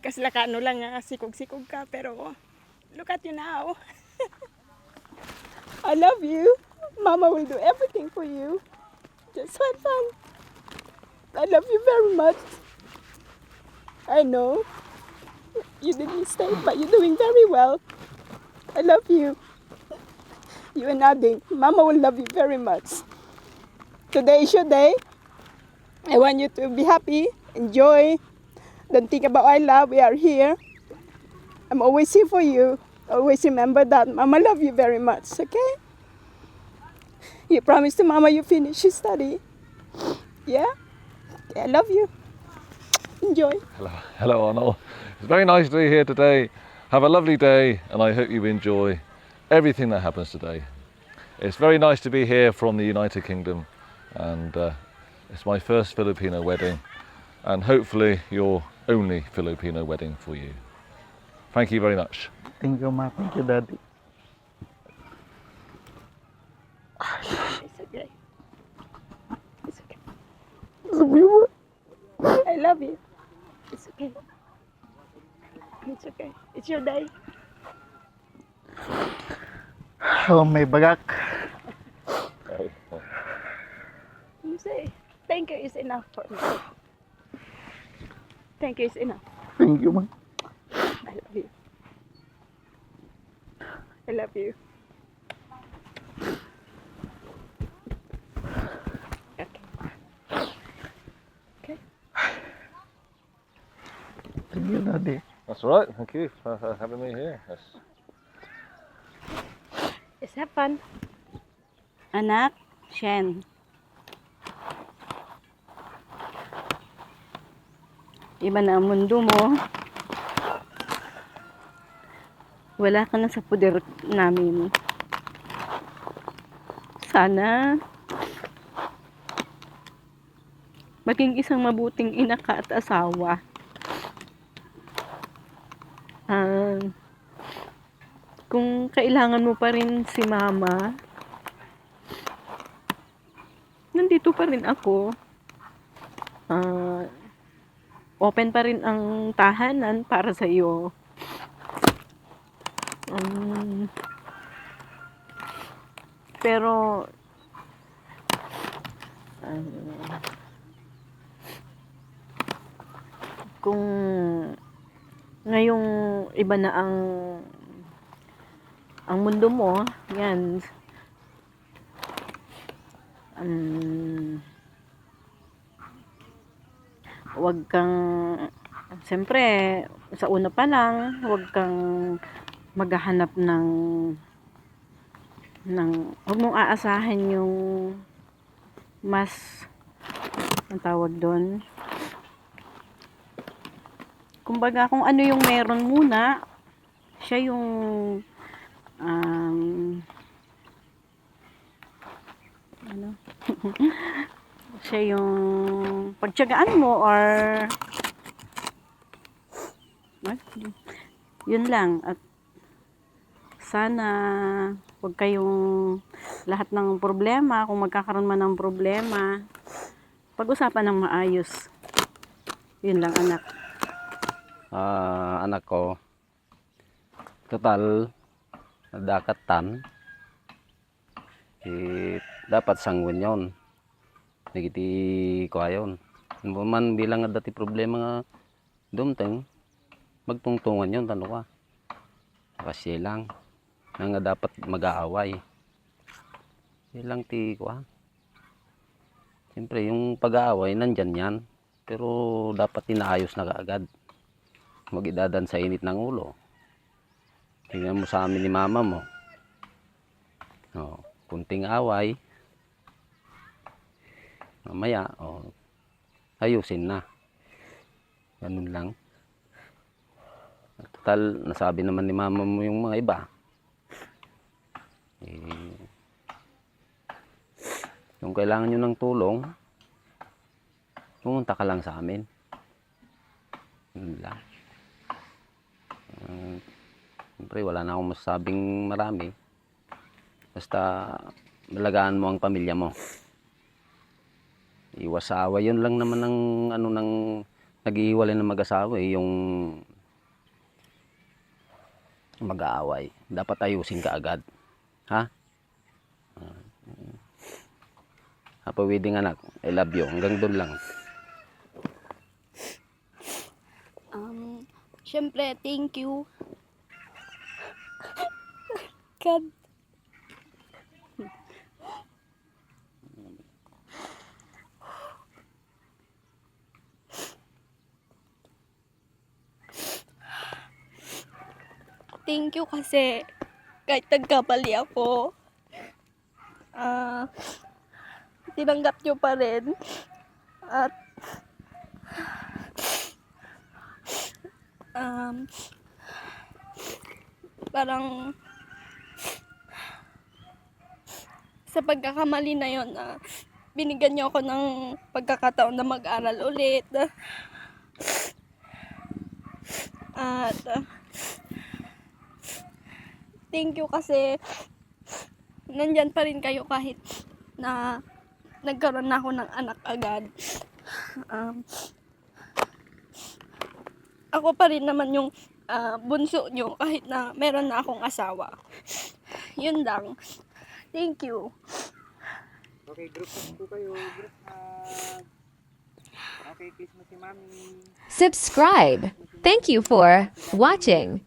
Kasi lakano lang nga, sikog-sikog ka, pero look at you now. I love you. Mama will do everything for you. Just have fun. I love you very much. I know you did mistake, but you're doing very well. I love you. You and Ading. Mama will love you very much. Today is your day. I want you to be happy, enjoy. Don't think about I love. We are here. I'm always here for you. Always remember that. Mama love you very much, okay? You promise to Mama you finish your study. Yeah? Okay, I love you. Enjoy. Hello Arnold. It's very nice to be here today. Have a lovely day and I hope you enjoy everything that happens today. It's very nice to be here from the United Kingdom and it's my first Filipino wedding and hopefully your only Filipino wedding for you. Thank you very much. Thank you, Ma. Thank you, Daddy. It's okay. It's okay. Love you, I love you. It's okay. It's okay. It's your day. Ma. Oh, may bagak. You say, thank you is enough for me. Thank you is enough. Thank you, Ma. I love you. I love you. Okay. Okay. Thank you, Daddy. That's all right. Thank you for having me here. Yes. Let's have fun. Anak, Shen. Iba na ang mundo mo. Wala ka na sa puder namin. Sana maging isang mabuting ina ka at asawa. Kung kailangan mo pa rin si Mama, nandito pa rin ako. Open pa rin ang tahanan para sa iyo. Pero kung ngayong iba na ang mundo mo, yan, wag kang, siyempre, sa una pa lang, wag kang maghahanap wag mong aasahan yung mas, ang tawag doon, kumbaga kung ano yung meron muna, siya yung siya yung pagtiyagaan mo or yun lang. At sana wag kayong lahat ng problema, kung magkakaroon man ng problema, pag-usapan ng maayos. Yun lang, anak. Anak ko total dakatan dapat sangwin yon nagiti ko ayon man bilang dati problema nga dumteng magtungtungan yon tano ka kasi lang nga dapat mag-aaway ilang ti ko siyempre yung pag-aaway nandyan yan pero dapat inaayos na kaagad magidadan sa init ng ulo. Tingnan mo sa amin ni Mama mo. Kunting away. Mamaya, ayusin na. Ganun lang. Total, nasabi naman ni Mama mo yung mga iba. Kung kailangan nyo ng tulong, pumunta ka lang sa amin. Ganun lang. Siyempre wala na akong masasabing marami basta malagaan mo ang pamilya mo, iwas sa away. Yun lang naman ang ng nag-iiwalay ng mag-asawa yung mag-aaway. Dapat ayusin ka agad. Ha? Happy wedding anak. I love you. Hanggang doon lang. Siyempre, thank you. God. Thank you kasi kahit nagkamali ako, tinanggap nyo pa rin. At parang sa pagkakamali na yon, binigyan niyo ako ng pagkakataon na mag-aral ulit. At thank you kasi nandyan pa rin kayo kahit na nagkaroon na ako ng anak agad. Ako pa rin naman yung bunso nyo kahit na meron na akong asawa. Yun lang. Thank you. Okay, group hug po kayo. Group hug. Okay, kiss mo si Mami. Subscribe. Thank you for watching.